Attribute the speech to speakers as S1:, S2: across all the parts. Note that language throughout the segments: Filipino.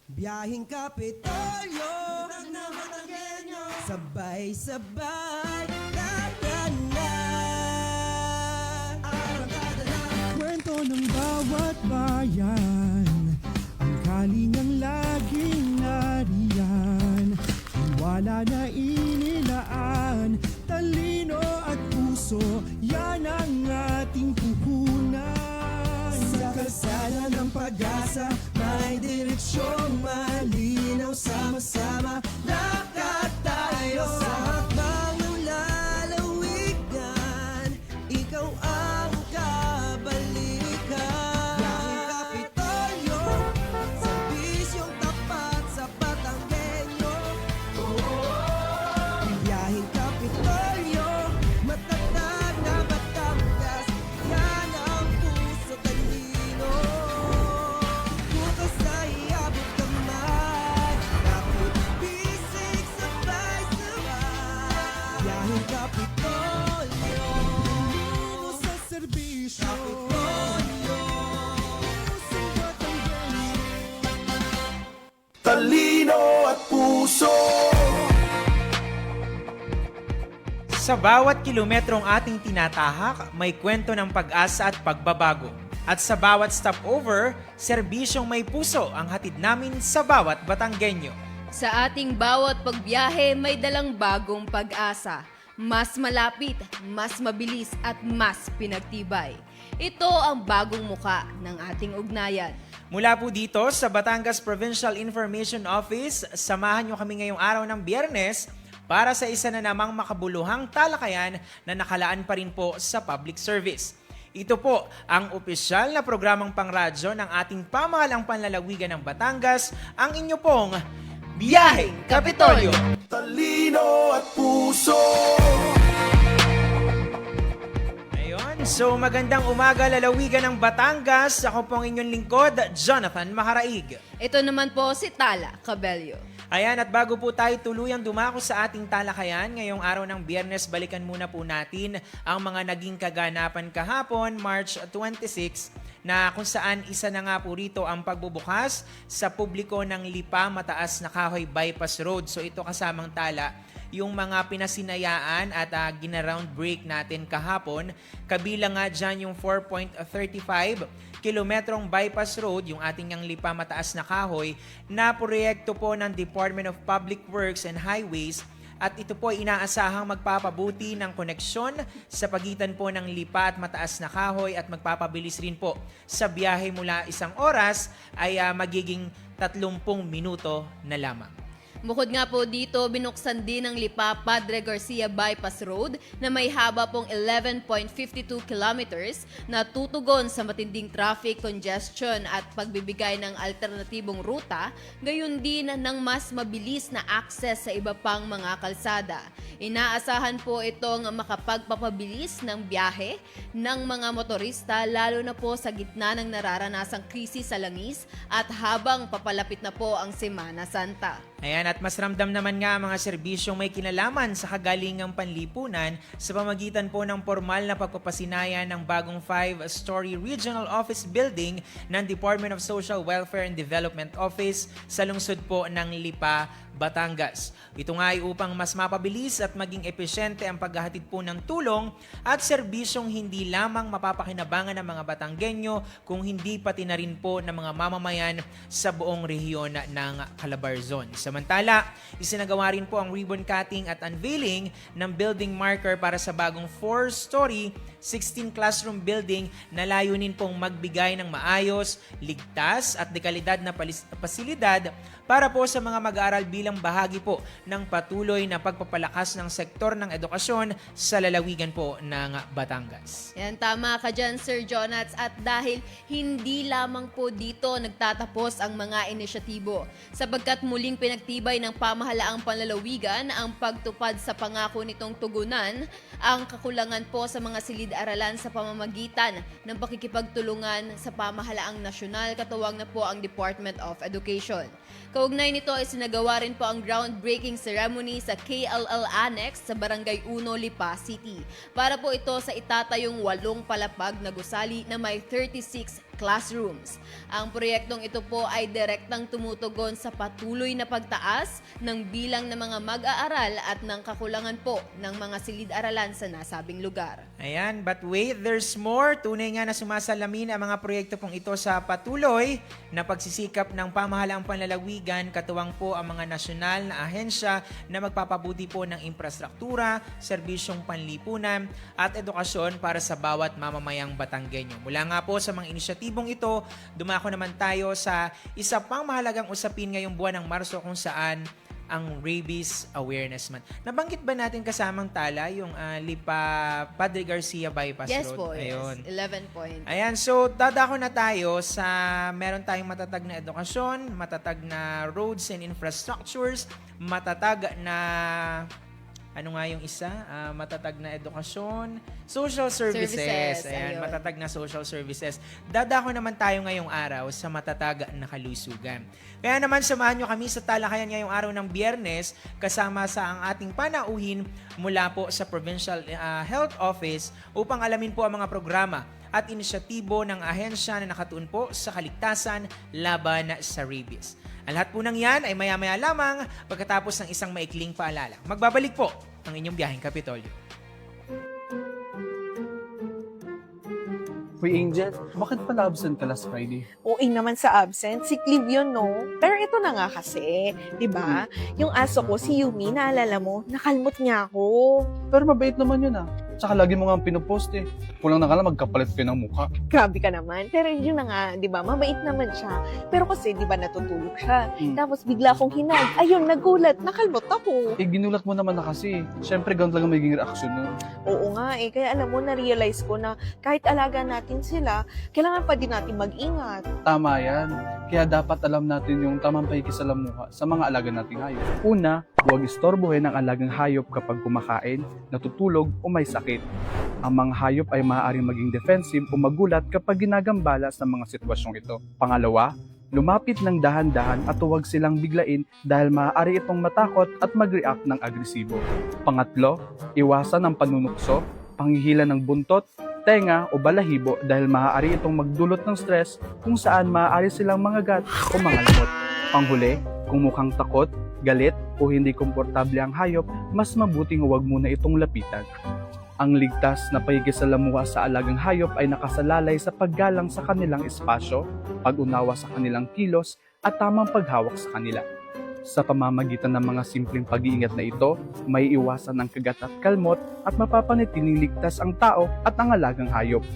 S1: Biyahing Kapitolyo, sabay-sabay, na-na-na. Arangkada na
S2: Kwento ng bawat bayan, ang kalingang laging nariyan. Wala na inilaan, talino at puso, yan ang ating puhunan.
S1: sa kalsada ng pag-asa, may direksyong malinaw, sama-sama, lakad tayo. Sa hakbang ng lalawigan, ikaw ang kabalikan. Biyaheng Kapitolyo, serbisyong tapat sa Batanggenyo. Biyaheng Kapitolyo, matatag na Batangas, yan ang puso talino. Bukas ay iabot kamay, kapit bisig sabay-sabay. Biyaheng Kapitolyo,
S2: Talino sa serbisyo,
S1: Kapitolyo.
S2: pusong Batanggenyo.
S3: Talino at puso.
S4: Sa bawat kilometrong ating tinatahak, may kwento ng pag-asa at pagbabago. At sa bawat stopover, serbisyong may puso ang hatid namin sa bawat Batanggenyo.
S5: Sa ating bawat pagbiyahe may dalang bagong pag-asa. Mas malapit, mas mabilis at mas pinagtibay. Ito ang bagong muka ng ating ugnayan.
S4: Mula po dito sa Batangas Provincial Information Office, samahan nyo kami ngayong araw ng Biyernes para sa isa na namang makabuluhang talakayan na nakalaan pa rin po sa public service. Ito po ang opisyal na programang pangradyo ng ating pamahalang panlalawigan ng Batangas, ang inyo pong Biyaheng Kapitolyo.
S3: Talino at puso.
S4: Ayun, so magandang umaga lalawigan ng Batangas. Ako pong inyong lingkod, Jonathan Maharaig.
S5: Ito naman po si Tala Cabello.
S4: Ayan, at bago po tayo tuluyang dumako sa ating talakayan, ngayong araw ng Biyernes, balikan muna po natin ang mga naging kaganapan kahapon, March 26, na kung saan isa na nga po rito ang pagbubukas sa publiko ng Lipa Mataas na Kahoy Bypass Road. So ito kasamang tala yung mga pinasinayaan at gina-round break natin kahapon. Kabilang nga dyan yung 4.35 kilometrong bypass road, yung ating yang Lipa Mataas na Kahoy, na proyekto po ng Department of Public Works and Highways. At ito po ay inaasahang magpapabuti ng koneksyon sa pagitan po ng Lipa at Mataas na Kahoy at magpapabilis rin po sa biyahe mula 1 oras ay magiging 30 minuto na lamang.
S5: Bukod nga po dito, binuksan din ng Lipa Padre Garcia Bypass Road na may haba pong 11.52 kilometers na tutugon sa matinding traffic congestion at pagbibigay ng alternatibong ruta, gayon din ng mas mabilis na access sa iba pang mga kalsada. Inaasahan po itong makapagpapabilis ng biyahe ng mga motorista lalo na po sa gitna ng nararanasang krisis sa langis at habang papalapit na po ang Semana Santa.
S4: Ayan, at mas ramdam naman nga ang mga serbisyong may kinalaman sa kagalingang panlipunan sa pamagitan po ng formal na pagpapasinaya ng bagong 5-story regional office building ng Department of Social Welfare and Development Office sa lungsod po ng Lipa, Batangas. Ito nga ay upang mas mapabilis at maging epesyente ang paghahatid po ng tulong at serbisyong hindi lamang mapapakinabangan ng mga Batanggenyo kung hindi pati na rin po ng mga mamamayan sa buong rehiyon ng Calabarzon. Samantala, isinagawa rin po ang ribbon cutting at unveiling ng building marker para sa bagong 4-story 16 classroom building na layunin pong magbigay ng maayos, ligtas at dekalidad na pasilidad para po sa mga mag-aaral bilang bahagi po ng patuloy na pagpapalakas ng sektor ng edukasyon sa lalawigan po ng Batangas.
S5: Yan, tama ka dyan, Sir Jonats. At dahil hindi lamang po dito nagtatapos ang mga inisyatibo, sapagkat muling pinagtibay ng pamahalaang panlalawigan ang pagtupad sa pangako nitong tugunan ang kakulangan po sa mga silid-aralan sa pamamagitan ng pakikipagtulungan sa pamahalaang nasyonal, katuwang na po ang Department of Education. Kaugnay nito ay sinagawa rin po ang groundbreaking ceremony sa KLL Annex sa Barangay 1, Lipa City. Para po ito sa itatayong 8 palapag na gusali na may 36 classrooms. Ang proyektong ito po ay direktang tumutugon sa patuloy na pagtaas ng bilang ng mga mag-aaral at ng kakulangan po ng mga silid-aralan sa nasabing lugar.
S4: Ayan, but wait, there's more. Tunay nga na sumasalamin ang mga proyekto pong ito sa patuloy na pagsisikap ng pamahalaang panlalawigan, katuwang po ang mga nasyonal na ahensya na magpapabuti po ng infrastruktura, serbisyong panlipunan at edukasyon para sa bawat mamamayang Batanggenyo. Mula nga po sa mga inisyatibong ito, dumako naman tayo sa isa pang mahalagang usapin ngayong buwan ng Marso kung saan ang Rabies Awareness Month. Nabanggit ba natin kasamang tala yung Lipa Padre Garcia Bypass
S5: Yes
S4: Road?
S5: po,
S4: Ayun.
S5: yes. 11 point.
S4: Ayan, so dadako na tayo sa meron tayong matatag na edukasyon, matatag na roads and infrastructures, matatag na ano nga yung isa? Matatag na edukasyon, social services. Ayan,
S5: ayun.
S4: matatag na social services. Dadako naman tayo ngayong araw sa matatag na kalusugan. Kaya naman samahan nyo kami sa talakayan ngayong araw ng Biyernes kasama sa ang ating panauhin mula po sa Provincial Health Office upang alamin po ang mga programa at inisyatibo ng ahensya na nakatuon po sa kaligtasan laban sa rabies. Ang lahat po ng yan ay maya-maya lamang pagkatapos ng isang maikling paalala. Magbabalik po ang inyong biyaheng Kapitolyo.
S6: Uy, Angel, bakit pala absent ka last Friday?
S7: Oo naman sa absent, sick leave yun, no? Pero ito na nga kasi, di ba? Yung aso ko, si Yumi, naalala mo, nakalmot niya ako.
S6: Pero mabait naman yun ah. Tsaka lagi mo nga pinupost eh. Kulang na ka lang magkapalit kayo ng mukha.
S7: Grabe ka naman. Pero yun na nga, di ba? Mabait naman siya. Pero kasi, di ba, natutulog siya. Tapos bigla akong hinag. Ayun, nagulat, nakalmot ako.
S6: Eh, ginulat mo naman na kasi. Siyempre, ganun lang ang magiging reaksyon nun.
S7: Oo nga eh. Kaya alam mo, na-realize ko na kahit alaga natin sila, kailangan pa din natin mag-ingat.
S6: Tama yan. Kaya dapat alam natin yung tamang pakikisalamuha sa mga alaga nating hayop. Una, huwag istorbohin ang alagang hayop kapag kumakain, natutulog o may sakit. Ang mga hayop ay maaaring maging defensive o magulat kapag ginagambala sa mga sitwasyong ito. Pangalawa, lumapit ng dahan-dahan at huwag silang biglain dahil maaari itong matakot at mag-react ng agresibo. Pangatlo, iwasan ang panunukso, panghihila ng buntot, tenga o balahibo dahil maaari itong magdulot ng stress kung saan maaari silang mangagat o mangalmot. Panghuli, kung mukhang takot, galit o hindi komportable ang hayop, mas mabuting huwag muna itong lapitan. Ang ligtas na pakikisalamuha sa alagang hayop ay nakasalalay sa paggalang sa kanilang espasyo, pag-unawa sa kanilang kilos at tamang paghawak sa kanila. Sa pamamagitan ng mga simpleng pag-iingat na ito, may iwasan ang kagat at kalmot at mapapanatiling ligtas ang tao at ang alagang hayop.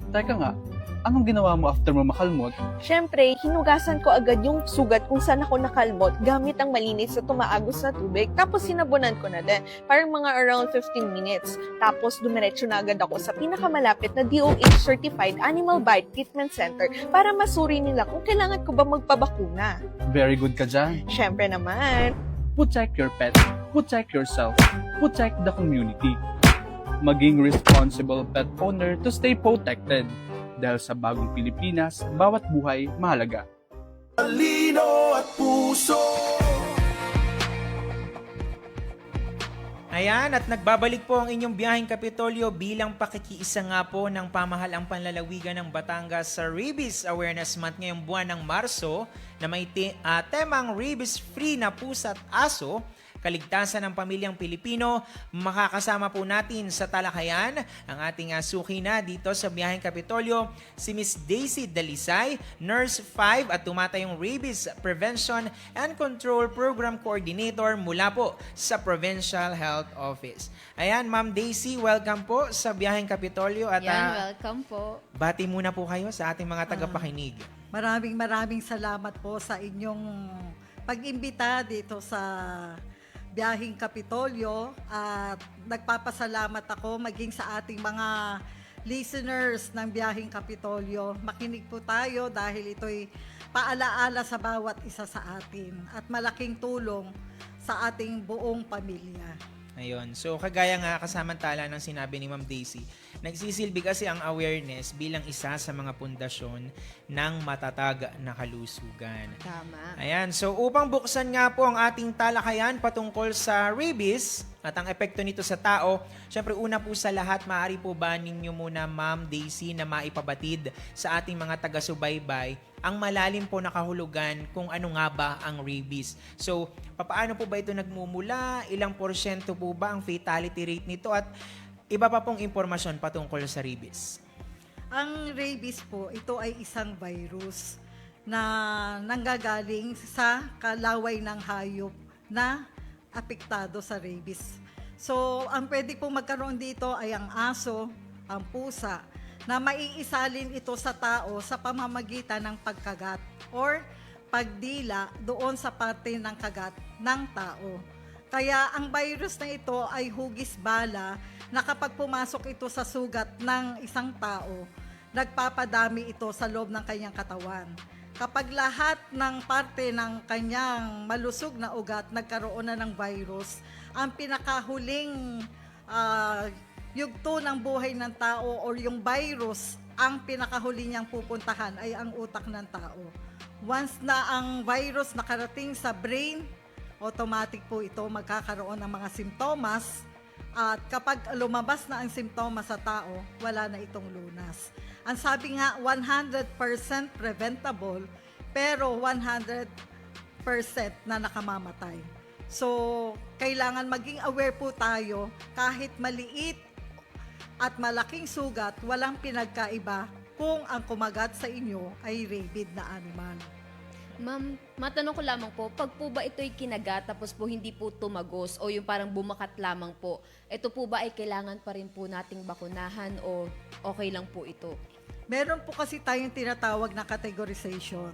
S6: Teka nga, anong ginawa mo after mo makalmot?
S7: Siyempre, hinugasan ko agad yung sugat kung saan ako nakalmot gamit ang malinis sa tumaagos na tubig. Tapos sinabunan ko na din. Parang mga around 15 minutes. Tapos dumiretso na agad ako sa pinakamalapit na DOH Certified Animal Bite Treatment Center para masuri nila kung kailangan ko ba magpabakuna.
S6: Very good ka dyan.
S7: Siyempre naman.
S6: Protect your pet, protect yourself, protect the community. Maging responsible pet owner to stay protected. Dahil sa bagong Pilipinas, bawat buhay mahalaga.
S3: Talino at puso.
S4: Ayan, at nagbabalik po ang inyong biyaheng Kapitolyo bilang pakikiisa nga po ng pamahalaang panlalawigan ng Batangas sa Rabies Awareness Month ngayong buwan ng Marso na may temang rabies-free na pusa at aso, kaligtasan ng pamilyang Pilipino. Makakasama po natin sa talakayan ang ating suki na dito sa biyaheng Kapitolyo, si Miss Daisy Dalisay, Nurse 5 at tumatayong Rabies Prevention and Control Program Coordinator mula po sa Provincial Health Office. Ayan, Ma'am Daisy, welcome po sa biyaheng Kapitolyo at
S5: Yan, welcome po.
S4: bati muna po kayo sa ating mga tagapakinig.
S8: Maraming salamat po sa inyong pag-imbita dito sa biyaheng Kapitolyo at nagpapasalamat ako maging sa ating mga listeners ng biyaheng Kapitolyo. Makinig po tayo dahil ito'y paalaala sa bawat isa sa atin at malaking tulong sa ating buong pamilya.
S4: Ayun. So, kagaya nga kasamantala ng sinabi ni Ma'am Daisy, nagsisilbi kasi ang awareness bilang isa sa mga pundasyon ng matatag na kalusugan.
S5: Tama.
S4: Ayan. So, upang buksan nga po ang ating talakayan patungkol sa rabies, At ang epekto nito sa tao, syempre una po sa lahat, maaari po ba ninyo muna Ma'am Daisy na maipabatid sa ating mga taga-subaybay ang malalim po na kahulugan kung ano nga ba ang rabies. So, papaano po ba ito nagmumula? Ilang porsyento po ba ang fatality rate nito? At iba pa pong impormasyon patungkol sa rabies.
S8: Ang rabies po, ito ay isang virus na nanggagaling sa kalaway ng hayop na apektado sa rabies. So, ang pwede pong magkaroon dito ay ang aso, ang pusa, na maiisalin ito sa tao sa pamamagitan ng pagkagat or pagdila doon sa parte ng kagat ng tao. Kaya ang virus na ito ay hugis bala na kapag pumasok ito sa sugat ng isang tao, nagpapadami ito sa loob ng kanyang katawan. Kapag lahat ng parte ng kanyang malusog na ugat nagkaroon na ng virus, ang pinakahuling yugto ng buhay ng tao or yung virus, ang pinakahuli niyang pupuntahan ay ang utak ng tao. Once na ang virus nakarating sa brain, automatic po ito magkakaroon ng mga simptomas. At kapag lumabas na ang simptomas sa tao, wala na itong lunas. Ang sabi nga, 100% preventable, pero 100% na nakamamatay. So, kailangan maging aware po tayo, kahit maliit at malaking sugat, walang pinagkaiba kung ang kumagat sa inyo ay rabid na animal.
S5: Ma'am, matanong ko lamang po, pag po ba ito'y kinagat tapos po hindi po tumagos o yung parang bumakat lamang po, ito po ba ay kailangan pa rin po nating bakunahan o okay lang po ito?
S8: Meron po kasi tayong tinatawag na categorization.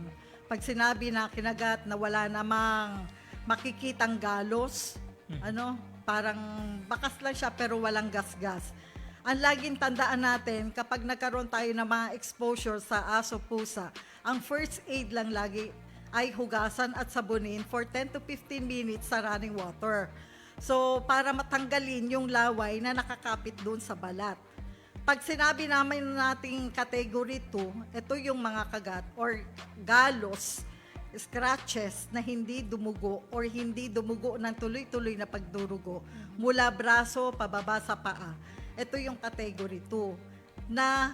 S8: Pag sinabi na kinagat na wala namang makikitang galos, parang bakas lang siya pero walang gas-gas. Ang laging tandaan natin, kapag nagkaroon tayo ng mga exposure sa aso, pusa, ang first aid lang lagi ay hugasan at sabunin for 10 to 15 minutes sa running water. So, para matanggalin yung laway na nakakapit doon sa balat. Pag sinabi namin nating category 2, ito yung mga kagat or galos, scratches na hindi dumugo or hindi dumugo ng tuloy-tuloy na pagdurugo mula braso pababa sa paa. Ito yung category 2 na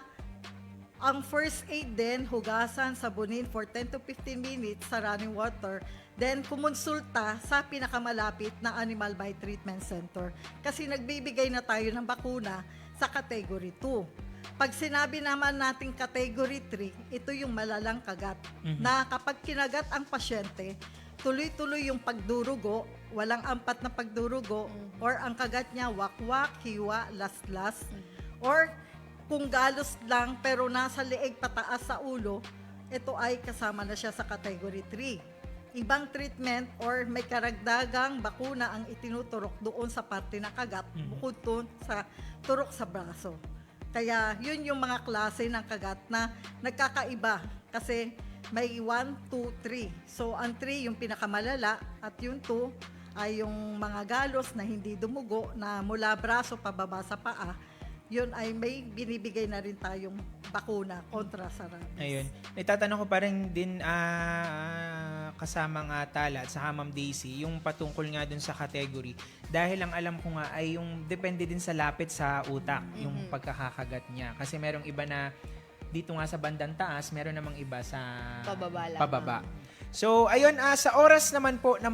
S8: ang first aid din, hugasan, sabunin for 10 to 15 minutes sa running water, then kumonsulta sa pinakamalapit na Animal Bite Treatment Center kasi nagbibigay na tayo ng bakuna sa category 2. Pag sinabi naman nating category 3, ito yung malalang kagat na kapag kinagat ang pasyente, tuloy-tuloy yung pagdurugo, walang ampat na pagdurugo, or ang kagat niya wakwak, hiwa, laslas, or kung galos lang pero nasa leeg pataas sa ulo, ito ay kasama na siya sa category 3. Ibang treatment or may karagdagang bakuna ang itinuturok doon sa parte ng kagat, bukod doon sa turok sa braso. Kaya yun yung mga klase ng kagat na nagkakaiba kasi may 1, 2, 3. So ang 3 yung pinakamalala at yung 2 ay yung mga galos na hindi dumugo na mula braso pababa sa paa. Yun ay may binibigay na rin tayong bakuna kontra sa rabies.
S4: Ayun. Itatanong ko pa rin din kasama nga Tala at saka Ma'am Daisy, yung patungkol nga dun sa category. Dahil ang alam ko nga ay yung depende din sa lapit sa utak, yung pagkakakagat niya. Kasi merong iba na dito nga sa bandang taas, meron namang iba sa pababa. So, ayun, sa oras naman po na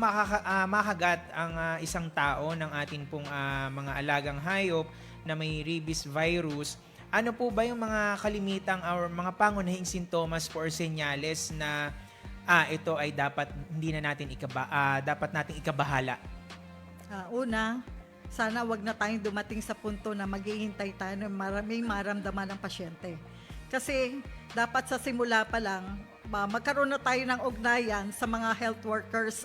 S4: makagat ang isang tao ng ating pong mga alagang hayop na may rabies virus, ano po ba yung mga kalimitang or mga pangunahing sintomas or senyales na ito ay dapat hindi na natin dapat nating ikabahala?
S8: Una, sana wag na tayong dumating sa punto na maghihintay tayo na may maramdaman ng pasyente. Kasi dapat sa simula pa lang, magkaroon na tayo ng ugnayan sa mga health workers.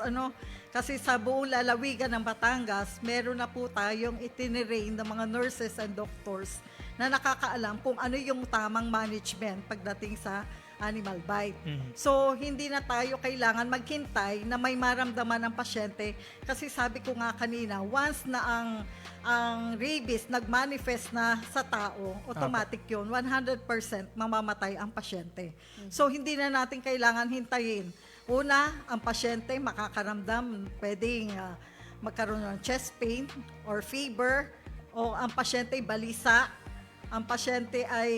S8: Kasi sa buong lalawigan ng Batangas, meron na po tayong itinirain ng mga nurses and doctors na nakakaalam kung ano yung tamang management pagdating sa animal bite. So, hindi na tayo kailangan maghintay na may maramdaman ng pasyente kasi sabi ko nga kanina, once na ang rabies nagmanifest na sa tao, automatic yun, 100% mamamatay ang pasyente. So, hindi na natin kailangan hintayin. Una, ang pasyente makakaramdam, pwedeng magkaroon ng chest pain or fever, o ang pasyente ay balisa, ang pasyente ay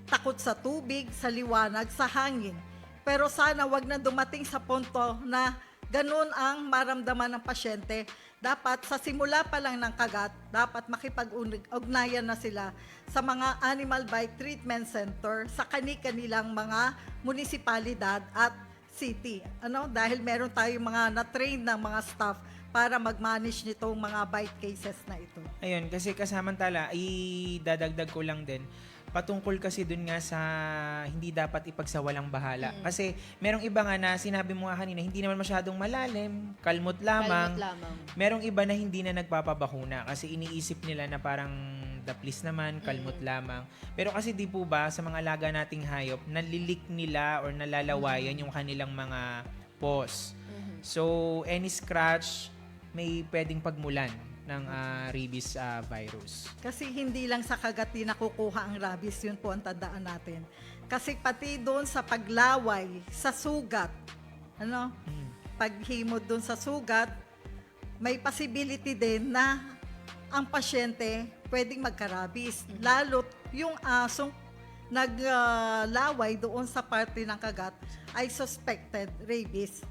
S8: takot sa tubig, sa liwanag, sa hangin. Pero sana wag na dumating sa punto na ganun ang maramdaman ng pasyente. Dapat sa simula pa lang ng kagat, dapat makipag-ugnayan na sila sa mga Animal Bite Treatment Center sa kani-kanilang mga munisipalidad at city. Dahil meron tayong mga na-train ng mga staff para mag-manage nitong mga bite cases na ito.
S4: Ayun, kasi kasamantala, idadagdag ko lang din, patungkol kasi dun nga sa hindi dapat ipagsawalang bahala. Kasi merong iba nga na sinabi mo nga kanina, hindi naman masyadong malalim, kalmot lamang. Merong iba na hindi na nagpapabakuna kasi iniisip nila na parang daplis naman, kalmot lamang. Pero kasi di po ba sa mga alaga nating hayop, nalilik nila or nalalawayan yung kanilang mga paws. So, any scratch may pwedeng pagmulan ng rabies virus.
S8: Kasi hindi lang sa kagat din nakukuha ang rabies, yun po ang tandaan natin. Kasi pati doon sa paglaway, sa sugat, paghimod doon sa sugat, may possibility din na ang pasyente pwedeng magka-rabies. Lalo't yung asong naglaway doon sa parte ng kagat ay suspected rabies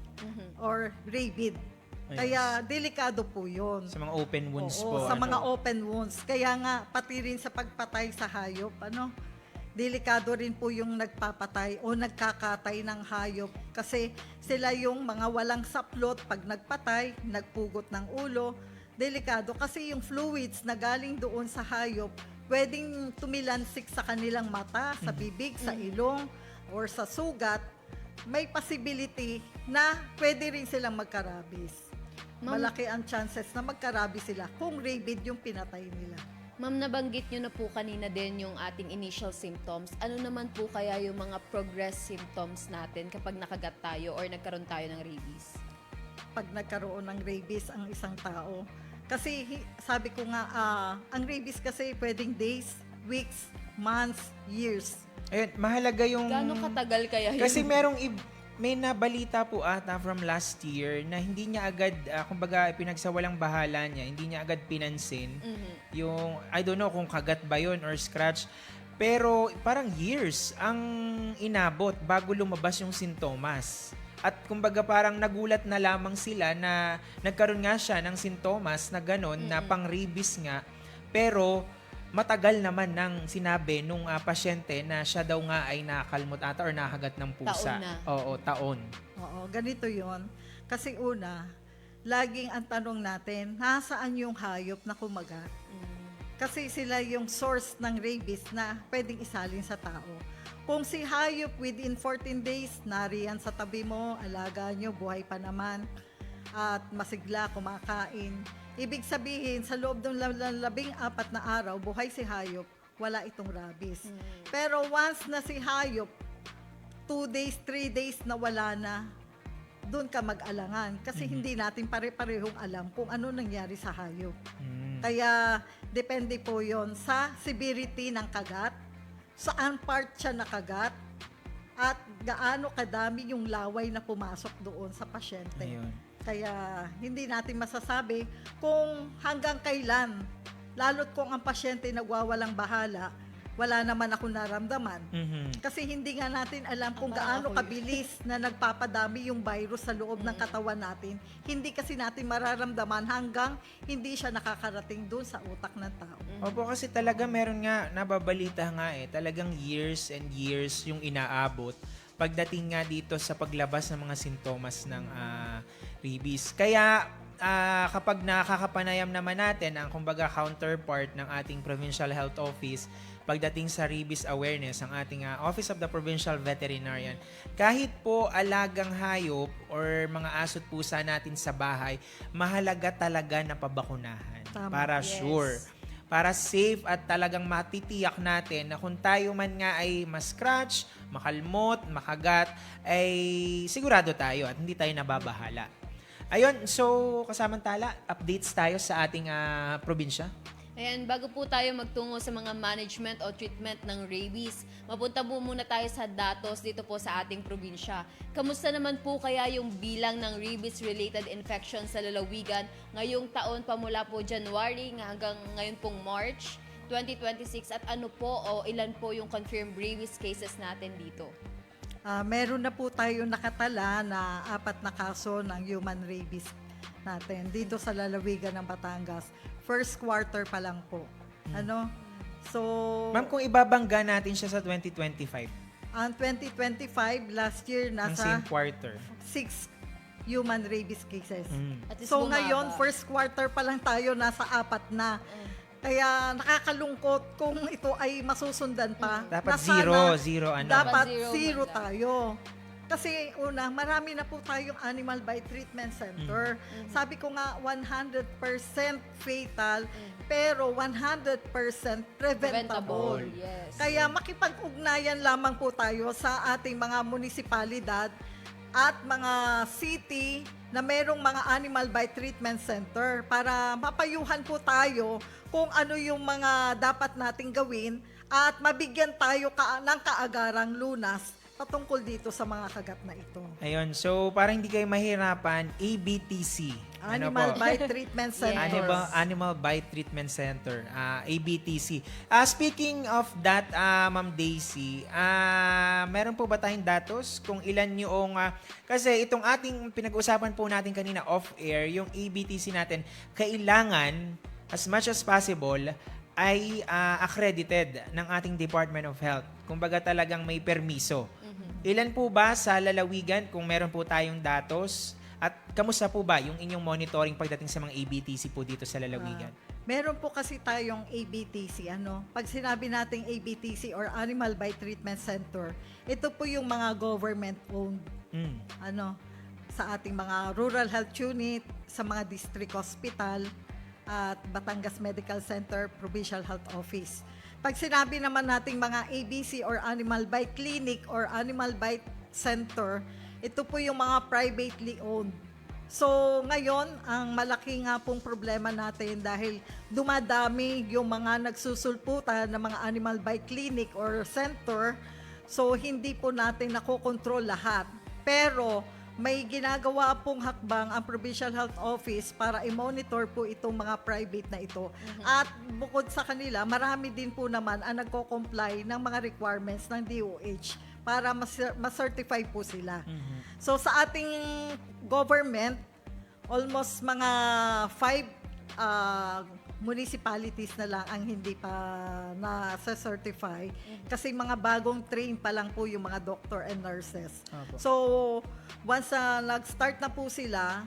S8: or rabid. Kaya delikado po yun.
S4: Sa mga open wounds
S8: Oo,
S4: po.
S8: sa mga open wounds. Kaya nga, pati rin sa pagpatay sa hayop, delikado rin po yung nagpapatay o nagkakatay ng hayop. Kasi sila yung mga walang saplot pag nagpatay, nagpugot ng ulo. Delikado kasi yung fluids na galing doon sa hayop, pwedeng tumilansik sa kanilang mata, sa bibig, sa ilong, or sa sugat. May possibility na pwede rin silang magka-rabies. Malaki ang chances na magka-rabies sila kung rabid yung pinatay nila.
S5: Ma'am, nabanggit nyo na po kanina din yung ating initial symptoms. Ano naman po kaya yung mga progress symptoms natin kapag nakagat tayo or nagkaroon tayo ng rabies?
S8: Pag nagkaroon ng rabies ang isang tao. Kasi sabi ko nga, ang rabies kasi pwedeng days, weeks, months, years.
S4: Ayun, mahalaga yung...
S5: Gano'ng katagal kaya yun?
S4: Kasi may nabalita po ata from last year na hindi niya agad, kumbaga pinagsawalang bahala niya, hindi niya agad pinansin. Yung, I don't know kung kagat ba yun or scratch. Pero parang years ang inabot bago lumabas yung sintomas. At kumbaga parang nagulat na lamang sila na nagkaroon nga siya ng sintomas na gano'n, na pang-rabies nga. Pero matagal naman nang sinabi nung pasyente na siya daw nga ay nakakalmot ata or nakagat ng pusa.
S5: Taon na.
S4: Oo, taon.
S8: Oo, ganito yon. Kasi una, laging ang tanong natin, nasaan yung hayop na kumagat? Kasi sila yung source ng rabies na pwedeng isalin sa tao. Kung si hayop within 14 days, nariyan sa tabi mo, alaga nyo, buhay pa naman, at masigla, kumakain, ibig sabihin, sa loob ng 14 na araw, buhay si hayop, wala itong rabies. Pero once na si hayop, 2 days, 3 days na wala na, doon ka mag-alangan. Kasi hindi natin pare-parehong alam kung ano nangyari sa hayop. Kaya, depende po yon sa severity ng kagat, saan part siya nakagat, at gaano kadami yung laway na pumasok doon sa pasyente.
S4: Ayun.
S8: Kaya hindi natin masasabi kung hanggang kailan, lalo't kung ang pasyente nagwawalang bahala, wala naman ako naramdaman. Kasi hindi nga natin alam kung gaano kabilis na nagpapadami yung virus sa loob ng katawan natin. Hindi kasi natin mararamdaman hanggang hindi siya nakakarating doon sa utak ng tao.
S4: Opo, kasi talaga meron nga, nababalita nga talagang years and years yung inaabot pagdating nga dito sa paglabas ng mga sintomas ng rabies. Kaya kapag nakakapanayam naman natin ang kumbaga counterpart ng ating Provincial Health Office pagdating sa rabies awareness, ang ating Office of the Provincial Veterinarian, kahit po alagang hayop or mga aso't pusa natin sa bahay, mahalaga talaga na pabakunahan.
S8: Tama.
S4: Para
S5: Yes.
S4: sure. Para safe at talagang matitiyak natin na kung tayo man nga ay ma-scratch, makalmot, makagat, ay sigurado tayo at hindi tayo nababahala. Ayun, so kasamantala, updates tayo sa ating probinsya.
S5: Ayan, bago po tayo magtungo sa mga management o treatment ng rabies, mapunta po muna tayo sa datos dito po sa ating probinsya. Kamusta naman po kaya yung bilang ng rabies-related infection sa lalawigan ngayong taon pa mula po January hanggang ngayon pong March 2026 at ano po o ilan po yung confirmed rabies cases natin dito?
S8: Meron na po tayo nakatala na 4 na kaso ng human rabies natin dito sa lalawigan ng Batangas. First quarter pa lang po. So,
S4: Ma'am, kung ibabangga natin siya sa 2025,
S8: ang 2025, last year,
S4: ang
S8: nasa
S4: same quarter.
S8: 6 human rabies cases.
S5: At least
S8: So
S5: bumaba.
S8: ngayon, first quarter pa lang tayo, nasa 4 na. Kaya nakakalungkot kung ito ay masusundan pa.
S4: Dapat
S8: Na sana
S4: zero, ano?
S8: Dapat
S5: Dapat zero
S8: zero
S5: man lang.
S8: tayo. Kasi una, marami na po tayong animal by treatment center. Sabi ko nga, 100% fatal, pero 100% preventable.
S5: Yes.
S8: Kaya makipag-ugnayan lamang po tayo sa ating mga munisipalidad at mga city na merong mga animal by treatment center para mapayuhan po tayo kung ano yung mga dapat nating gawin at mabigyan tayo ng kaagarang lunas patungkol dito sa mga kagat na ito.
S4: Ayun, so para hindi kayo mahirapan, ABTC.
S8: Animal
S4: po?
S8: by treatment center.
S4: Animal Bite Treatment Center, ABTC. Speaking of that, Ma'am Daisy, meron po ba tayong datos kung ilan yung, kasi itong ating pinag-usapan po natin kanina off-air, yung ABTC natin, kailangan, as much as possible, ay accredited ng ating Department of Health. Kumbaga talagang may permiso. Ilan po ba sa lalawigan kung meron po tayong datos? At kamusta po ba yung inyong monitoring pagdating sa mga ABTC po dito sa lalawigan?
S8: Meron po kasi tayong ABTC. Pag sinabi nating ABTC or Animal by Treatment Center, ito po yung mga government-owned sa ating mga rural health unit, sa mga district hospital, at Batangas Medical Center, Provincial Health Office. Pag sinabi naman nating mga ABC or Animal by Clinic or Animal by Center, ito po yung mga privately owned. So, ngayon, ang malaki nga pong problema natin dahil dumadami yung mga nagsusulputan ng mga Animal by Clinic or Center, so hindi po natin nakokontrol lahat. Pero, may ginagawa pong hakbang ang Provincial Health Office para i-monitor po itong mga private na ito. At bukod sa kanila, marami din po naman ang nagko-comply ng mga requirements ng DOH para ma-certify po sila. So sa ating government, almost mga 5 municipalities na lang ang hindi pa na-certify kasi mga bagong train pa lang po yung mga doctor and nurses. So, once nag-start na po sila,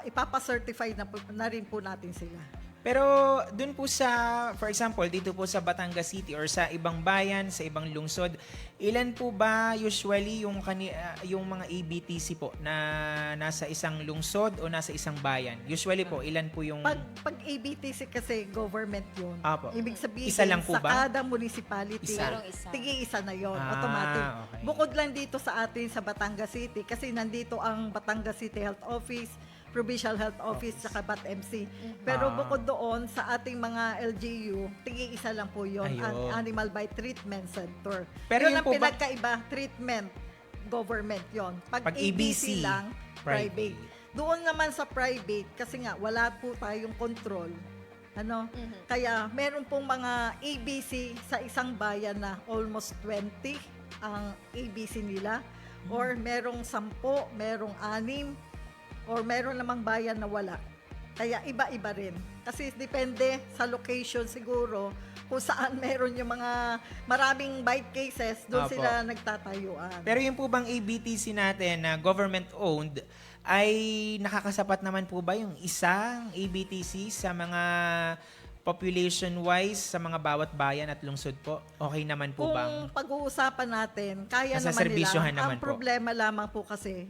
S8: ipapa-certify na rin po natin sila.
S4: Pero dun po sa, for example, dito po sa Batangas City or sa ibang bayan, sa ibang lungsod, ilan po ba usually yung mga ABTC po na nasa isang lungsod o nasa isang bayan? Usually po, ilan po yung...
S8: Pag ABTC kasi government yun.
S4: Apo.
S8: Ibig sabihin,
S4: Isa lang po
S8: sa
S4: ba?
S8: kada municipality,
S5: Merong isa.
S8: tigi-isa na yon,
S4: Ah,
S8: automatic.
S4: okay.
S8: Bukod lang dito sa atin sa Batangas City kasi nandito ang Batangas City Health Office, Provincial Health Office, saka BAT-MC. Pero bukod doon, sa ating mga LGU, tigi-isa lang po yun, ang
S4: Ayun.
S8: Animal by Treatment Center.
S4: Pero
S8: yun
S4: yun
S8: ang
S4: po ba-
S8: pinagkaiba, treatment, government yon.
S4: Pag
S8: Pag ABC lang, private. Doon naman sa private, kasi nga, wala po tayong control. Kaya meron pong mga ABC sa isang bayan na almost 20 ang ABC nila. Or merong 10, merong 6, or meron namang bayan na wala. Kaya iba-iba rin. Kasi depende sa location siguro kung saan meron yung mga maraming bite cases, doon
S4: Apo.
S8: sila nagtatayuan.
S4: Pero yung po bang ABTC natin na government-owned, ay nakakasapat naman po ba yung isang ABTC sa mga population-wise sa mga bawat bayan at lungsod po? Okay naman po
S8: Kung
S4: bang?
S8: pag-uusapan natin, kaya naman
S4: Masaserbisyohan
S8: nila.
S4: naman
S8: Ang
S4: po.
S8: problema lamang po kasi,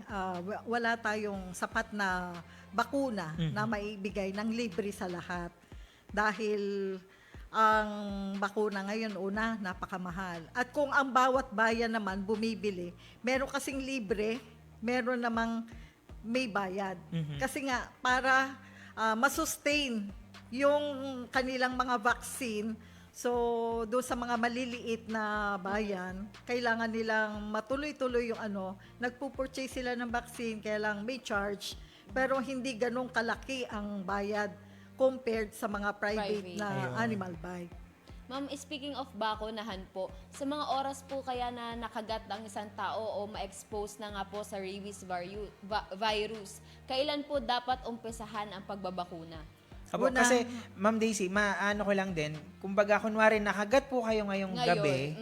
S8: wala tayong sapat na bakuna na maibigay ng libre sa lahat. Dahil ang bakuna ngayon, una, napakamahal. At kung ang bawat bayan naman bumibili, meron kasing libre, meron namang may bayad. Kasi nga, para masustain yung kanilang mga vaccine. So, doon sa mga maliliit na bayan, kailangan nilang matuloy-tuloy yung nagpo-purchase sila ng vaccine, kaya lang may charge, pero hindi ganun kalaki ang bayad compared sa mga private
S5: Private.
S8: na
S4: Ayun.
S8: animal bite.
S5: Ma'am, speaking of bakunahan po, sa mga oras po kaya na nakagat ang isang tao o ma-expose na nga po sa rabies virus, kailan po dapat umpisahan ang pagbabakuna?
S4: Apo,
S8: Una-
S4: kasi, Ma'am Daisy, maano ko lang din, kumbaga, kunwari, nakagat po kayo ngayong gabi,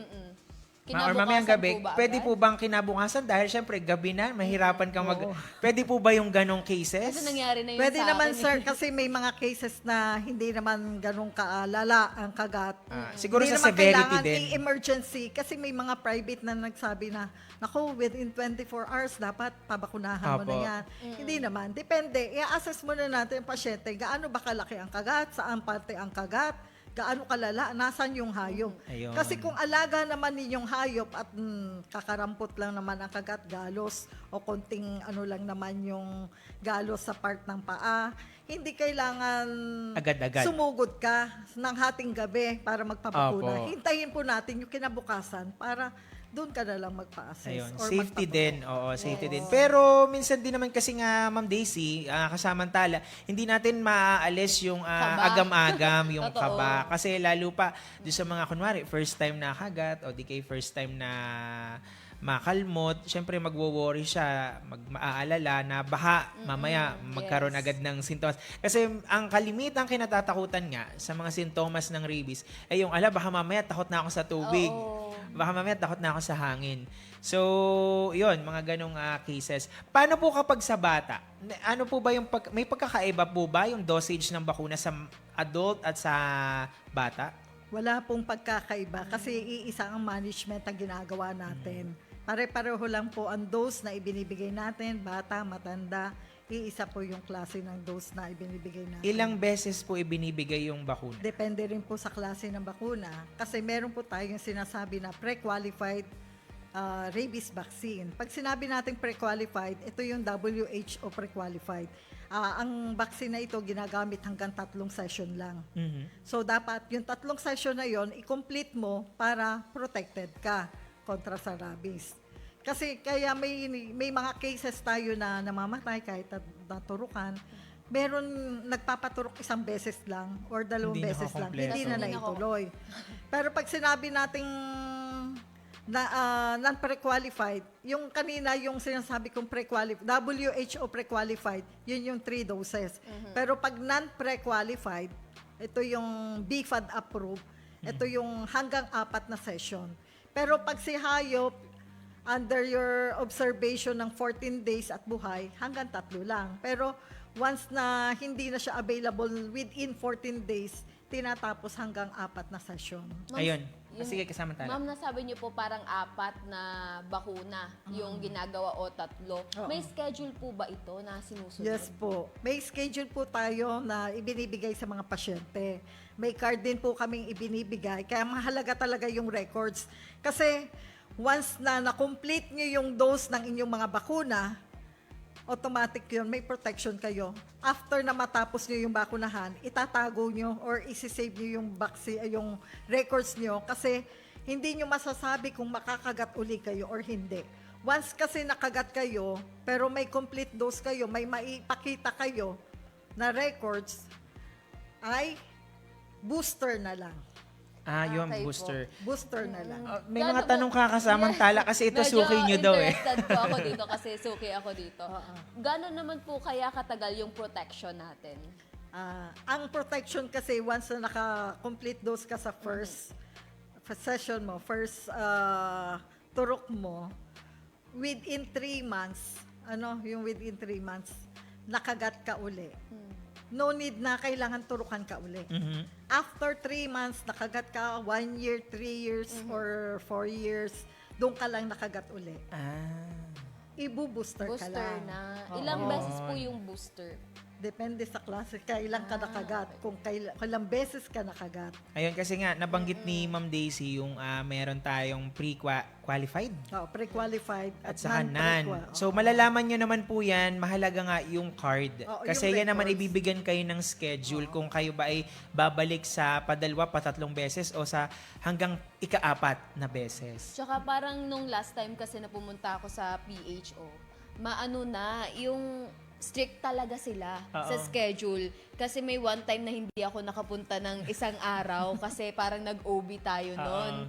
S4: or mamayang gabi, pwede po bang kinabukasan? Dahil syempre, gabi na, mahirapan kang Pwede po ba yung ganong cases?
S5: Kasi nangyari na yun
S8: Pwede
S5: sa
S8: naman,
S5: akin,
S8: sir,
S5: eh.
S8: kasi may mga cases na hindi naman ganun kaalala ang kagat.
S4: Siguro
S8: Hindi
S4: sa
S8: naman
S4: severity
S8: kailangan
S4: din.
S8: i-emergency kasi may mga private na nagsabi na, naku, within 24 hours dapat pabakunahan mo
S4: Apo.
S8: na yan. Hindi naman. Depende. I-assess muna natin yung pasyente. Gaano ba kalaki ang kagat? Saan parte ang kagat? Gaano kalala? Nasaan yung hayop?
S4: Ayun.
S8: Kasi kung alaga naman ninyong hayop at kakarampot lang naman ang kagat, galos, o konting lang naman yung galos sa part ng paa, hindi kailangan
S4: Agad-agad.
S8: sumugod ka ng hating gabi para magpapakuna.
S4: Opo.
S8: Hintayin po natin yung kinabukasan para doon ka na lang magpa-assess.
S4: Ayun,
S8: or
S4: safety
S8: magpapakuna.
S4: din. Oo, safety din. Pero minsan din naman kasi nga, Ma'am Daisy, kasamantala, hindi natin maaalis yung
S5: Kaba.
S4: agam-agam, yung
S5: Totoo.
S4: kaba. Kasi lalo pa, doon sa mga kunwari, first time na kagat, o di kay first time na makalmot, syempre magwo-worry siya, maaalala na baka mamaya magkaroon
S5: yes.
S4: agad ng sintomas. Kasi ang kalimitang kinatatakutan nga sa mga sintomas ng rabies ay yung baka mamaya takot na ako sa tubig.
S5: Oo.
S4: Baka mamaya takot na ako sa hangin. So, yun, mga ganong cases. Paano po kapag sa bata? Ano po ba yung may pagkakaiba po ba yung dosage ng bakuna sa adult at sa bata?
S8: Wala pong pagkakaiba kasi iisa ang management ang ginagawa natin. Pare-pareho lang po ang dose na ibinibigay natin, bata, matanda. Iisa po yung klase ng dose na ibinibigay natin.
S4: Ilang beses po ibinibigay yung bakuna?
S8: Depende rin po sa klase ng bakuna. Kasi meron po tayong sinasabi na pre-qualified rabies vaccine. Pag sinabi natin pre-qualified, ito yung WHO pre-qualified. Ang vaccine na ito ginagamit hanggang 3 session lang. So dapat yung 3 session na yon i-complete mo para protected ka kontra sa rabies. Kasi kaya may mga cases tayo na namamatay kahit naturukan. Meron nagpapaturok 1 beses lang or 2
S4: Hindi
S8: beses lang.
S4: nakakompleto.
S8: Hindi na
S5: Hindi
S8: naituloy. Pero pag sinabi nating non-pre-qualified, yung kanina yung sinasabi kong pre-qualified, WHO pre-qualified, yun yung 3 doses. Pero pag non-pre-qualified, ito yung BFAD approved, ito yung hanggang 4 na session. Pero pag si hayop, under your observation ng 14 days at buhay, hanggang 3 lang. Pero once na hindi na siya available within 14 days, tinatapos hanggang 4 na session.
S5: Ma'am,
S4: Ayun.
S5: yung-
S4: Sige, kasamantala.
S5: Ma'am, nasabi niyo po parang 4 na bakuna yung ginagawa o 3.
S8: Oo.
S5: May schedule po ba ito na sinusunod?
S8: Yes po. May schedule po tayo na ibinibigay sa mga pasyente. May card din po kaming ibinibigay. Kaya mahalaga talaga yung records. Kasi once na na-complete nyo yung dose ng inyong mga bakuna, automatic yun, may protection kayo. After na matapos nyo yung bakunahan, itatago nyo or isi-save nyo yung yung records nyo kasi hindi nyo masasabi kung makakagat uli kayo or hindi. Once kasi nakagat kayo, pero may complete dose kayo, may maipakita kayo na records, ay booster na lang.
S4: Yung
S5: Okay po.
S4: booster.
S8: Booster na lang.
S4: May
S5: Gaano
S4: mga tanong
S5: po-
S4: kakasamantala kasi ito
S5: Medyo
S4: suki nyo daw eh.
S5: interested po ako dito kasi suki ako dito.
S8: Oo.
S5: Gano'n naman po kaya katagal yung protection natin?
S8: Ang protection kasi once na naka-complete dose ka sa first session mo, first turok mo, within 3 months, yung within 3 months, nakagat ka uli. No need na kailangan turukan ka uli. After 3 months, nakagat ka, 1 year, 3 years, or 4 years, doon ka lang nakagat uli. Ibu-booster ka
S5: Booster
S8: lang.
S5: na.
S8: Oo.
S5: Ilang beses po yung booster?
S8: Depende sa klase, kailan ka nakagat, kung kailang beses ka nakagat.
S4: Ayun, kasi nga, nabanggit ni Ma'am Daisy yung meron tayong pre-qualified
S8: Pre-qualified
S4: at saka non.
S8: non-pre-qua.
S4: So, malalaman nyo naman po yan, mahalaga nga yung card.
S8: Oo,
S4: Kasi
S8: yung
S4: yan naman
S8: records.
S4: ibibigyan kayo ng schedule kung kayo ba ay babalik sa padalwa, patatlong beses o sa hanggang ika-apat na beses.
S5: Tsaka parang nung last time kasi na pumunta ako sa PHO, maano na, yung strict talaga sila sa
S4: Oo.
S5: schedule. Kasi may one time na hindi ako nakapunta ng isang araw kasi parang nag-OB tayo noon.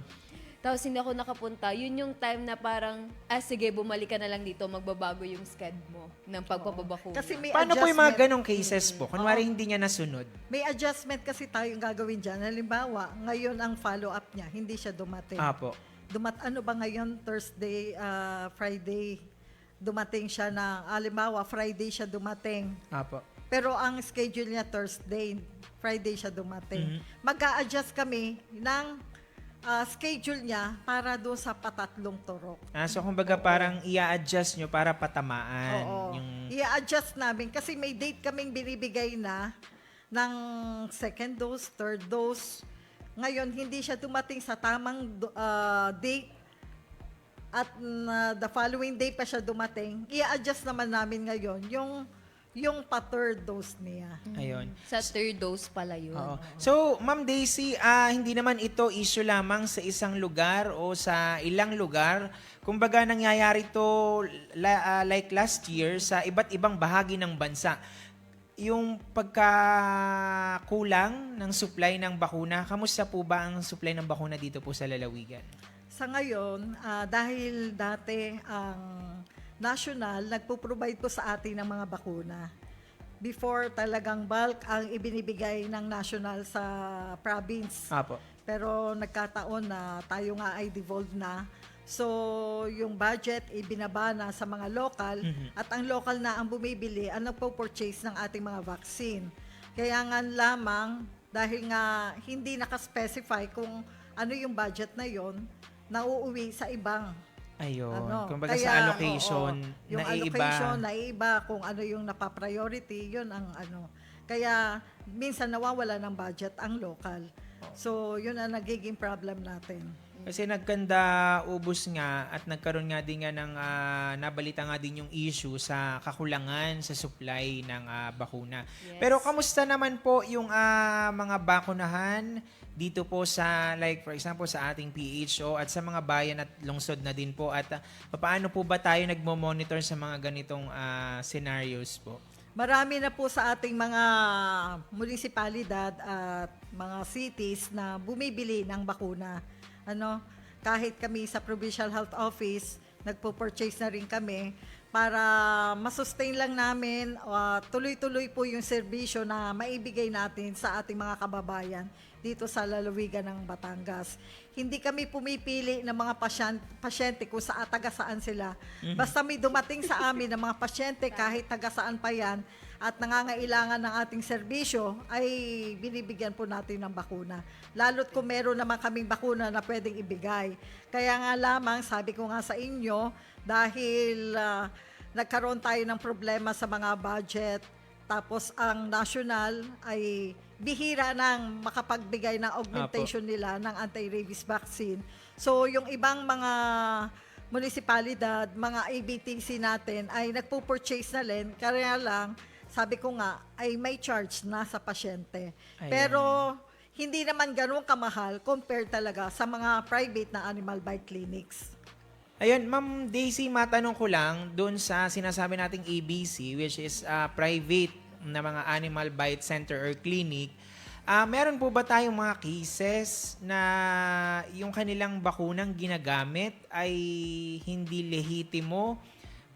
S5: Tapos hindi ako nakapunta. Yun yung time na parang, sige, bumalik ka na lang dito, magbabago yung schedule mo ng pagpapabakuna.
S8: Kasi may
S4: Paano po yung mga
S8: adjustment.
S4: ganong cases po? Kunwari hindi niya nasunod.
S8: May adjustment kasi tayong gagawin dyan. Halimbawa, ngayon ang follow-up niya, hindi siya dumating.
S4: Apo.
S8: Ano ba ngayon? Thursday, Friday, dumating siya na, halimbawa, Friday siya dumating.
S4: Apo.
S8: Pero ang schedule niya Thursday, Friday siya dumating.
S4: Mhm.
S8: Mag-a-adjust kami ng schedule niya para doon sa patatlong turok.
S4: So, kumbaga parang i-adjust nyo para patamaan.
S8: Oo.
S4: Yung...
S8: I-adjust namin kasi may date kaming binibigay na ng second dose, third dose. Ngayon, hindi siya dumating sa tamang date at the following day pa siya dumating. I-adjust naman namin ngayon yung pa-third dose niya.
S4: Ayun.
S5: Sa third dose pala yun.
S4: Oo. So, Ma'am Daisy, hindi naman ito issue lamang sa isang lugar o sa ilang lugar. Kumbaga, nangyayari to like last year sa iba't ibang bahagi ng bansa. Yung pagkakulang ng supply ng bakuna, kamusta po ba ang supply ng bakuna dito po sa lalawigan?
S8: Sa ngayon, dahil dati ang national, nagpo-provide po sa atin ng mga bakuna. Before, talagang bulk ang ibinibigay ng national sa province.
S4: Apo.
S8: Pero nagkataon na tayo nga ay devolved na. So, yung budget ibinaba na sa mga local at ang local na ang bumibili ang nagpo-purchase ng ating mga vaccine. Kaya nga lamang, dahil nga hindi nakaspecify kung ano yung budget na yon, nauuwi sa ibang
S4: Ayun. Kumbaga
S8: kaya,
S4: sa allocation,
S8: oo, yung
S4: naiiba.
S8: allocation, naiiba kung ano yung napapriority, yun ang ano. Kaya minsan nawawala ng budget ang local. So, yun ang nagiging problem natin.
S4: Kasi nagkanda ubos nga at nagkaroon nga din nga ng nabalita nga din yung issue sa kakulangan sa supply ng bakuna.
S5: Yes.
S4: Pero kamusta naman po yung mga bakunahan dito po sa like for example sa ating PHO at sa mga bayan at lungsod na din po at paano po ba tayo nagmo-monitor sa mga ganitong scenarios po?
S8: Marami na po sa ating mga munisipalidad at mga cities na bumibili ng bakuna. Kahit kami sa Provincial Health Office, nagpo-purchase na rin kami para masustain lang namin, tuloy-tuloy po yung serbisyo na maibigay natin sa ating mga kababayan dito sa lalawigan ng Batangas. Hindi kami pumipili ng mga pasyente kung taga-saan sila. Basta may dumating sa amin ng mga pasyente kahit taga-saan pa yan at nangangailangan ng ating serbisyo, ay binibigyan po natin ng bakuna. Lalo't kung meron naman kaming bakuna na pwedeng ibigay. Kaya nga lamang, sabi ko nga sa inyo, dahil nagkaroon tayo ng problema sa mga budget, tapos ang national ay bihira nang makapagbigay ng augmentation nila ng anti-rabies vaccine. So, yung ibang mga munisipalidad, mga ABTC natin ay nagpo-purchase na rin, kaya lang, sabi ko nga, ay may charge na sa pasyente.
S4: Ayan.
S8: Pero, hindi naman ganun kamahal compared talaga sa mga private na animal bite clinics.
S4: Ayun, Ma'am Daisy, matanong ko lang doon sa sinasabi nating ABC, which is private na mga animal bite center or clinic. Meron po ba tayong mga cases na yung kanilang bakunang ginagamit ay hindi lehitimo?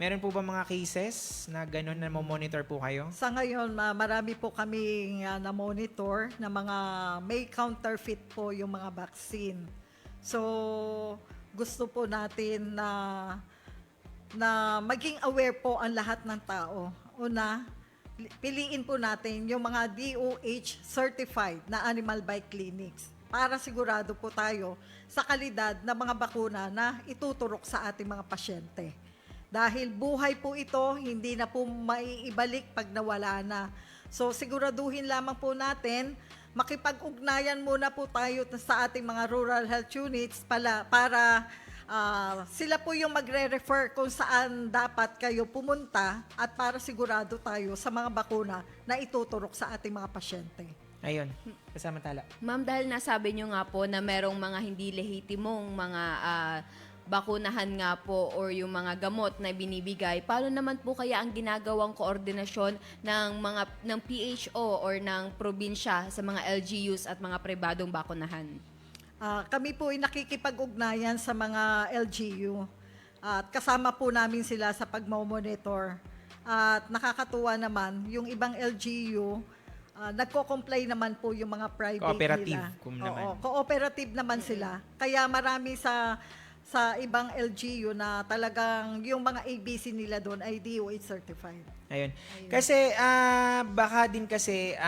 S4: Meron po ba mga cases na gano'n na monitor po kayo?
S8: Sa ngayon, marami po kaming na-monitor na mga may counterfeit po yung mga vaccine. So, gusto po natin na maging aware po ang lahat ng tao. Una, piliin po natin yung mga DOH certified na animal bite clinics para sigurado po tayo sa kalidad ng mga bakuna na ituturok sa ating mga pasyente. Dahil buhay po ito, hindi na po maiibalik pag nawala na. So siguraduhin lamang po natin, makipag-ugnayan muna po tayo sa ating mga rural health units para sila po yung magre-refer kung saan dapat kayo pumunta at para sigurado tayo sa mga bakuna na ituturok sa ating mga pasyente.
S4: Ayun, kasamantala.
S5: Ma'am, dahil nasabi nyo nga po na merong mga hindi lehitimong mga bakunahan nga po or yung mga gamot na binibigay, paano naman po kaya ang ginagawang koordinasyon ng PHO or ng probinsya sa mga LGUs at mga pribadong bakunahan?
S8: Kami po ay nakikipag-ugnayan sa mga LGU at kasama po namin sila sa pagmamonitor. At nakakatuwa naman, yung ibang LGU, nagko-comply naman po yung mga private
S4: Cooperative,
S8: nila.
S4: kung naman.
S8: Oo, cooperative naman sila. Kaya marami sa ibang LGU na talagang yung mga ABC nila doon ay DOH certified.
S4: Ayun. Kasi baka din kasi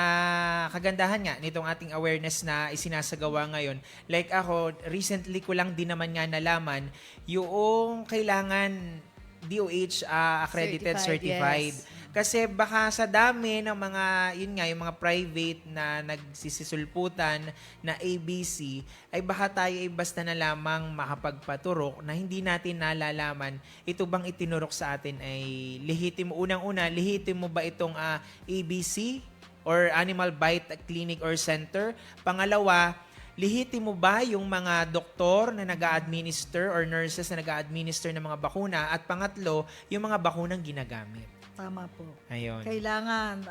S4: kagandahan nga nitong ating awareness na isinasagawa ngayon. Like ako, recently ko lang din naman nga nalaman yung kailangan DOH accredited, certified.
S5: Yes.
S4: Kasi baka sa dami ng mga, yun nga, yung mga private na nagsisisulputan na ABC, ay baka tayo ay basta na lamang makapagpaturok na hindi natin nalalaman ito bang itinurok sa atin ay lehitimo. Unang-una, lehitimo ba itong ABC or Animal Bite Clinic or Center? Pangalawa, lehitimo ba yung mga doktor na nag-a-administer or nurses na nag-a-administer ng mga bakuna? At pangatlo, yung mga bakunang ginagamit.
S8: Tama po.
S4: Ayun.
S8: Kailangan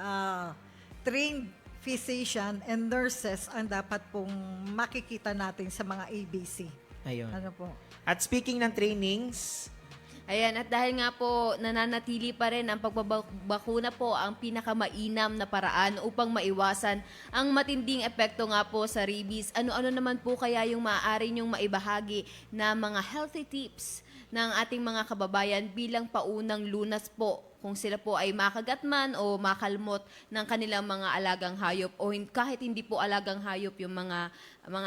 S8: trained physician and nurses ang dapat pong makikita natin sa mga ABC.
S4: Ayun.
S8: Ano po?
S4: At speaking ng trainings,
S5: Ayan, at dahil nga po nananatili pa rin ang pagbabakuna po ang pinakamainam na paraan upang maiwasan ang matinding epekto nga po sa rabies. Ano-ano naman po kaya yung maaari nyong maibahagi na mga healthy tips ng ating mga kababayan bilang paunang lunas po kung sila po ay makagat man o makalmot ng kanilang mga alagang hayop o kahit hindi po alagang hayop yung mga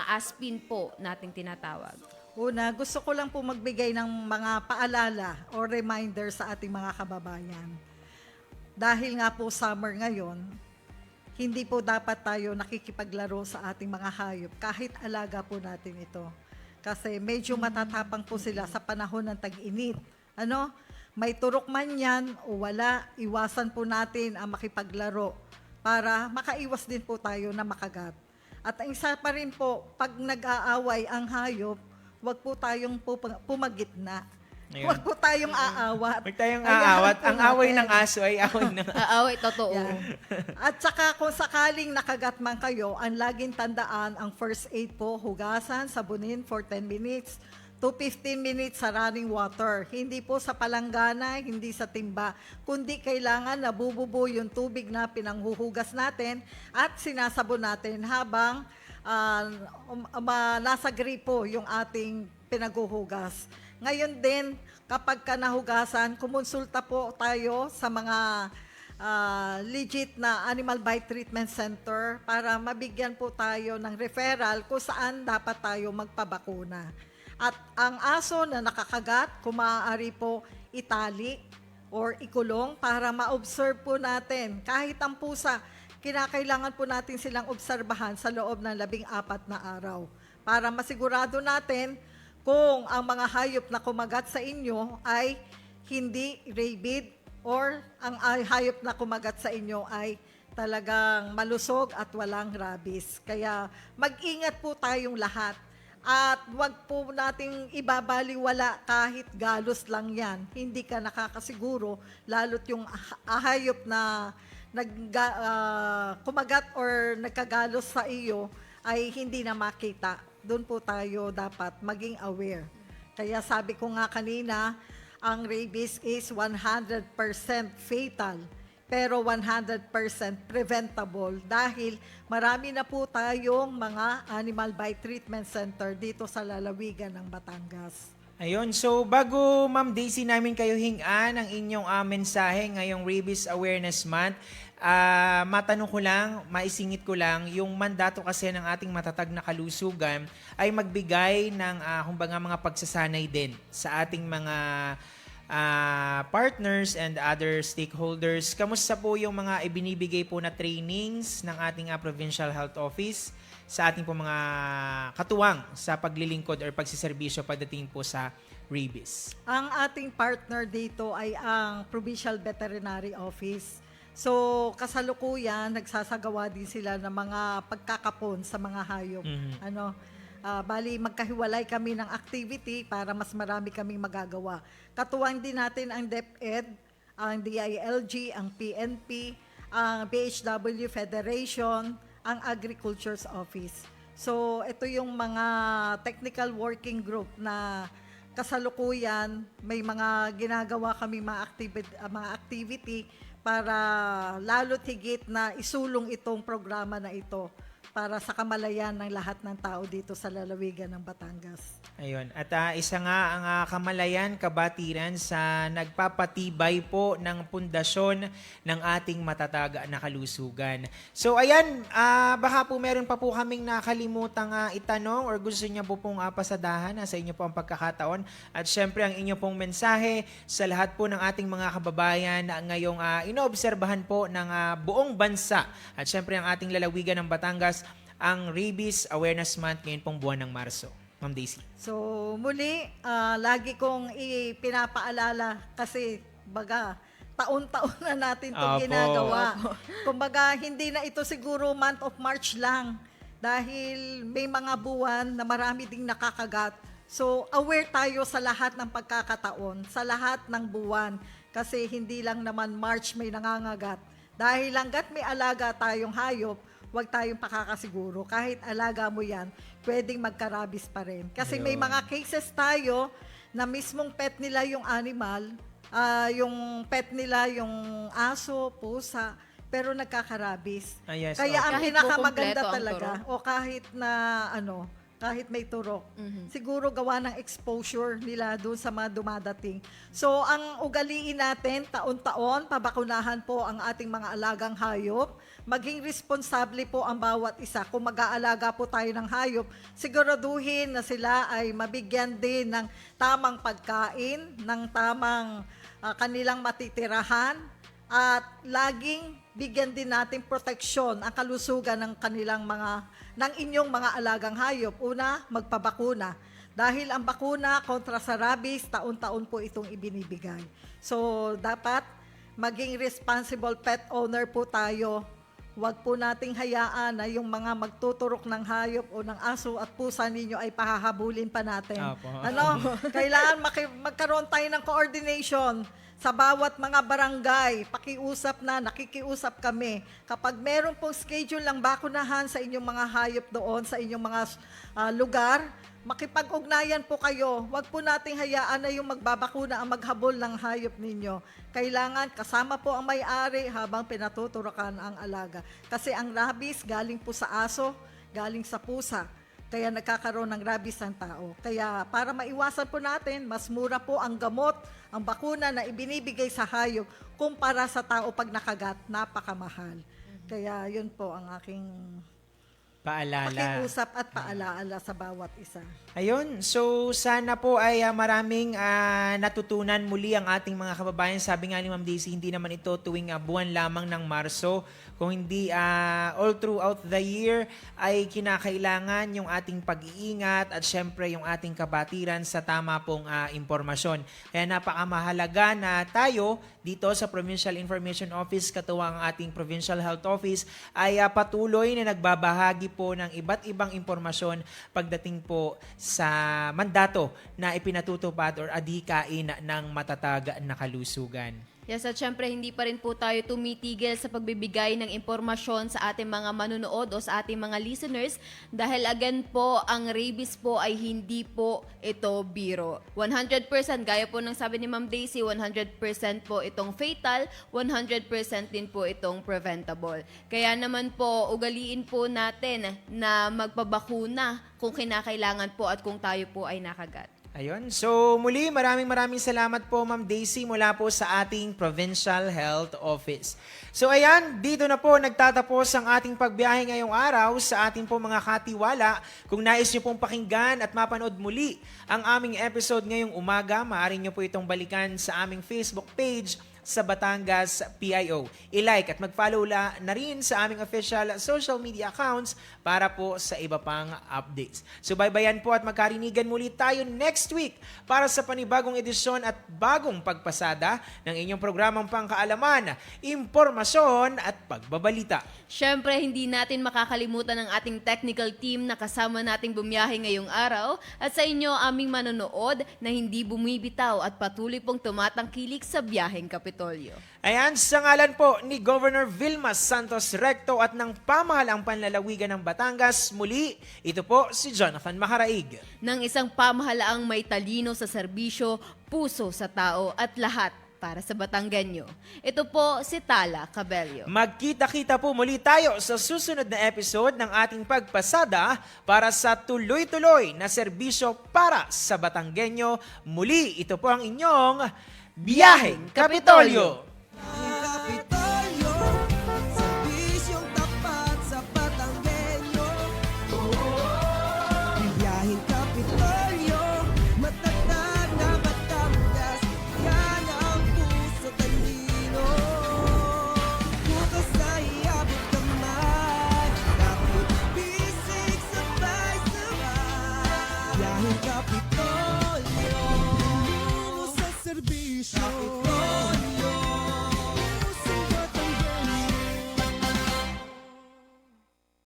S5: aspin po nating tinatawag.
S8: Una, gusto ko lang po magbigay ng mga paalala o reminder sa ating mga kababayan. Dahil nga po summer ngayon, hindi po dapat tayo nakikipaglaro sa ating mga hayop kahit alaga po natin ito. Kasi medyo matatapang po sila sa panahon ng tag-init. Ano? May turok man yan o wala, iwasan po natin ang makipaglaro para makaiwas din po tayo na makagat. At ang isa pa rin po, pag nag-aaway ang hayop, wag po tayong pumagitna.
S4: Ayun.
S8: Wag po tayong aawat.
S4: Huwag tayong
S8: Ayaw
S4: aawat.
S8: po
S4: Ang away
S8: natin.
S4: ng aso ay away ng
S5: Aaway, totoo.
S8: Yan. At saka kung sakaling nakagat man kayo, ang laging tandaan ang first aid po, hugasan, sabunin for 10 minutes to 15 minutes sa running water. Hindi po sa palanggana, hindi sa timba, kundi kailangan nabububo yung tubig na pinanghuhugas natin at sinasabon natin habang nasa gripo yung ating pinaghuhugas. Ngayon din, kapag ka nahugasan, kumonsulta po tayo sa mga legit na Animal Bite Treatment Center para mabigyan po tayo ng referral kung saan dapat tayo magpabakuna. At ang aso na nakakagat, kung maaari po itali or ikulong para ma-observe po natin. Kahit ang pusa, kinakailangan po natin silang obserbahan sa loob ng 14 na araw para masigurado natin kung ang mga hayop na kumagat sa inyo ay hindi rabid or ang hayop na kumagat sa inyo ay talagang malusog at walang rabies. Kaya mag-ingat po tayong lahat at wag po nating ibabaliwala kahit galos lang yan. Hindi ka nakakasiguro lalo't yung hayop na kumagat or nagkagalos sa iyo ay hindi na makita. Doon po tayo dapat maging aware. Kaya sabi ko nga kanina, ang rabies is 100% fatal, pero 100% preventable dahil marami na po tayong mga Animal Bite Treatment Center dito sa lalawigan ng Batangas.
S4: Ayun, so bago Ma'am Daisy namin kayo hingaan ang inyong mensahe ngayong Rabies Awareness Month, matanong ko lang, maisingit ko lang, yung mandato kasi ng ating matatag na kalusugan ay magbigay ng kumbaga mga pagsasanay din sa ating mga partners and other stakeholders. Kamusta po yung mga ibinibigay po na trainings ng ating Provincial Health Office sa ating po mga katuwang sa paglilingkod or pagsiservisyo pagdating po sa rabies?
S8: Ang ating partner dito ay ang Provincial Veterinary Office. So, kasalukuyan, nagsasagawa din sila ng mga pagkakapon sa mga hayop. Bali, magkahiwalay kami ng activity para mas marami kaming magagawa. Katuwang din natin ang DepEd, ang DILG, ang PNP, ang BHW Federation, ang Agriculture's Office. So, ito yung mga technical working group na kasalukuyan, may mga ginagawa kami mga activity para lalo't higit na isulong itong programa na ito para sa kamalayan ng lahat ng tao dito sa lalawigan ng Batangas.
S4: Ayun. At isa nga ang kamalayan, kabatiran sa nagpapatibay po ng pundasyon ng ating matatag na kalusugan. So ayan, baka po meron pa po kaming nakalimutang itanong or gusto niya po pong pasadahan sa inyo po ang pagkakataon. At syempre ang inyo pong mensahe sa lahat po ng ating mga kababayan na ngayong inoobserbahan po ng buong bansa. At syempre ang ating lalawigan ng Batangas, ang Rabies Awareness Month ngayon pong buwan ng Marso. Ma'am Daisy.
S8: So muli, lagi kong ipinapaalala kasi baga taon-taon na natin itong
S4: Apo.
S8: ginagawa. Kumbaga, hindi na ito siguro month of March lang dahil may mga buwan na marami ding nakakagat. So aware tayo sa lahat ng pagkakataon, sa lahat ng buwan kasi hindi lang naman March may nangangagat. Dahil hanggat may alaga tayong hayop, huwag tayong pakakasiguro. Kahit alaga mo yan, pwedeng magkarabis pa rin. Kasi may mga cases tayo na mismong pet nila yung animal, yung pet nila yung aso, pusa, pero nagkakarabis.
S4: Yes,
S8: Kaya ang
S5: Kahit
S8: pinakamaganda
S5: po kumpleto ang
S8: talaga, o kahit na kahit may turok, siguro gawa ng exposure nila doon sa mga dumadating. So, ang ugaliin natin, taon-taon, pabakunahan po ang ating mga alagang hayop. Maging responsable po ang bawat isa. Kung mag-aalaga po tayo ng hayop, siguraduhin na sila ay mabigyan din ng tamang pagkain, ng tamang kanilang matitirahan, at laging bigyan din natin proteksyon ang kalusugan ng ng inyong mga alagang hayop. Una, magpabakuna. Dahil ang bakuna kontra sa rabies, taon-taon po itong ibinibigay. So, dapat maging responsible pet owner po tayo. Huwag po nating hayaan na yung mga magtuturok ng hayop o ng aso at pusa ninyo ay pahahabulin pa natin.
S4: Apo.
S8: Kailangan magkaroon tayo ng coordination sa bawat mga barangay. Nakikiusap kami. Kapag meron pong schedule ng bakunahan sa inyong mga hayop doon, sa inyong mga lugar, makipag-ugnayan po kayo. Huwag po nating hayaan na yung magbabakuna ang maghabol ng hayop ninyo. Kailangan kasama po ang may-ari habang pinatuturokan ang alaga. Kasi ang rabies galing po sa aso, galing sa pusa. Kaya nagkakaroon ng rabies ang tao. Kaya para maiwasan po natin, mas mura po ang gamot, ang bakuna na ibinibigay sa hayop kumpara sa tao pag nakagat, napakamahal. Kaya yun po ang aking
S4: Paalala.
S8: pakiusap at paalaala sa bawat isa.
S4: Ayun, so sana po ay maraming natutunan muli ang ating mga kababayan. Sabi nga ni Ma'am Daisy, hindi naman ito tuwing buwan lamang ng Marso. Kung hindi all throughout the year ay kinakailangan yung ating pag-iingat at syempre yung ating kabatiran sa tama pong impormasyon. Kaya napakamahalaga na tayo dito sa Provincial Information Office, katuwang ang ating Provincial Health Office, ay patuloy na nagbabahagi po ng iba't ibang impormasyon pagdating po sa mandato na ipinatutupad or adhikain ng matatag na kalusugan.
S5: Yes, at syempre hindi pa rin po tayo tumitigil sa pagbibigay ng impormasyon sa ating mga manunood o sa ating mga listeners dahil again po, ang rabies po ay hindi po ito biro. 100% gaya po ng sabi ni Ma'am Daisy, 100% po itong fatal, 100% din po itong preventable. Kaya naman po, ugaliin po natin na magpabakuna kung kinakailangan po at kung tayo po ay nakagat.
S4: Ayun. So muli, maraming salamat po Ma'am Daisy mula po sa ating Provincial Health Office. So ayan, dito na po nagtatapos ang ating pagbiyahe ngayong araw sa ating po mga katiwala. Kung nais nyo pong pakinggan at mapanood muli ang aming episode ngayong umaga, maaari nyo po itong balikan sa aming Facebook page sa Batangas PIO. I-like at mag-follow na rin sa aming official social media accounts para po sa iba pang updates. So baybayan po at magkarinigan muli tayo next week para sa panibagong edisyon at bagong pagpasada ng inyong programang pangkaalaman, impormasyon at pagbabalita.
S5: Siyempre, hindi natin makakalimutan ang ating technical team na kasama nating bumiyahe ngayong araw at sa inyo aming manonood na hindi bumibitaw at patuloy pong tumatangkilik sa biyaheng Kapitolyo.
S4: Ayan, sa ngalan po ni Governor Vilma Santos Recto at ng pamahalaang panlalawigan ng Batangas, muli, ito po si Jonathan Macaraig.
S5: Ng isang pamahalaang may talino sa serbisyo, puso sa tao at lahat para sa Batanggenyo. Ito po si Tala Cabello.
S4: Magkita-kita po muli tayo sa susunod na episode ng ating pagpasada para sa tuloy-tuloy na serbisyo para sa Batanggenyo. Muli, ito po ang inyong Biyaheng Kapitolyo.